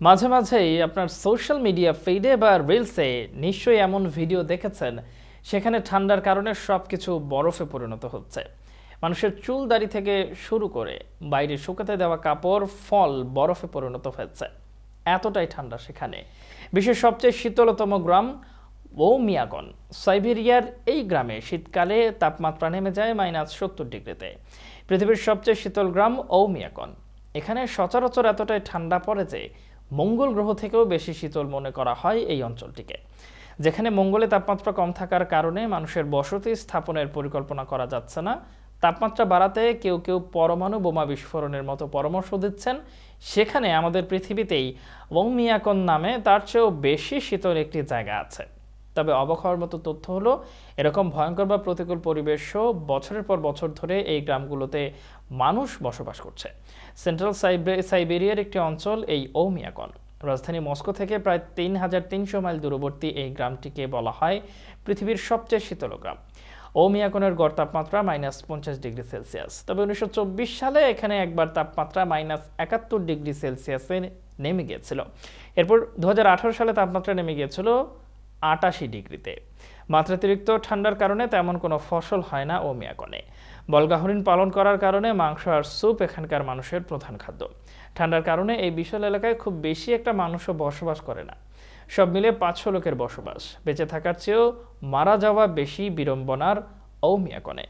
মাঝে মাঝেই আপনার সোশ্যাল মিডিয়া ফিডে বা রিলসে নিশ্চয়ই এমন ভিডিও দেখেছেন সেখানে ঠান্ডার কারণে সবকিছু বরফে পরিণত হচ্ছে। মানুষের চুল দাড়ি থেকে শুরু করে বাইরে শুকাতে দেওয়া কাপড় ফল বরফে পরিণত হয়েছে, এতটাই ঠান্ডা সেখানে। বিশ্বের সবচেয়ে শীতলতম গ্রাম ওমিয়াগন, সাইবেরিয়ার এই গ্রামে শীতকালে তাপমাত্রা নেমে যায় -70 ডিগ্রিতে। পৃথিবীর সবচেয়ে শীতল গ্রাম ওমিয়াগন। এখানে সচরাচর এতটাই ঠান্ডা পড়ে যে মঙ্গল গ্রহ থেকেও বেশি শীতল মনে করা হয় এই অঞ্চলটিকে। যেখানে মঙ্গলে তাপমাত্রা কম থাকার কারণে মানুষের বসতি স্থাপনের পরিকল্পনা করা যাচ্ছে না, তাপমাত্রা বাড়াতে কেউ কেউ পরমাণু বোমা বিস্ফোরণের মতো পরামর্শ দিচ্ছেন, সেখানে আমাদের পৃথিবীতেই ওমিয়াকন নামে তার চেয়েও বেশি শীতল একটি জায়গা আছে। তবে অবাক হওয়ার মতো তথ্য হলো, এরকম ভয়ঙ্কর বা প্রতিকূল পরিবেশও বছরের পর বছর ধরে এই গ্রামগুলোতে মানুষ বসবাস করছে। সেন্ট্রাল সাইবেরিয়ার একটি অঞ্চল এই ওমিয়াকন। রাজধানী মস্কো থেকে প্রায় 3300 মাইল দূরবর্তী এই গ্রামটিকে বলা হয় পৃথিবীর সবচেয়ে শীতল গ্রাম। ওমিয়াকনের গড় তাপমাত্রা -50 ডিগ্রি সেলসিয়াস। তবে 1924 সালে এখানে একবার তাপমাত্রা -71 ডিগ্রি সেলসিয়াসে নেমে গিয়েছিল। এরপর 2018 সালে তাপমাত্রা নেমে গিয়েছিল 88 ডিগ্রিতে। মাত্রাতিরিক্ত ঠান্ডার কারণে তেমন কোনো ফসল হয় না ওমিয়াকনে। বলগা হরিণ পালন করার কারণে মাংস আর স্যুপ এখানকার মানুষের প্রধান খাদ্য। ঠান্ডার কারণে এই বিশাল এলাকায় খুব বেশি একটা মানুষও বসবাস করে না। সব মিলে 500 লোকের বসবাস। বেঁচে থাকার চেয়েও মারা যাওয়া বেশি বিড়ম্বনার ওমিয়াকনে।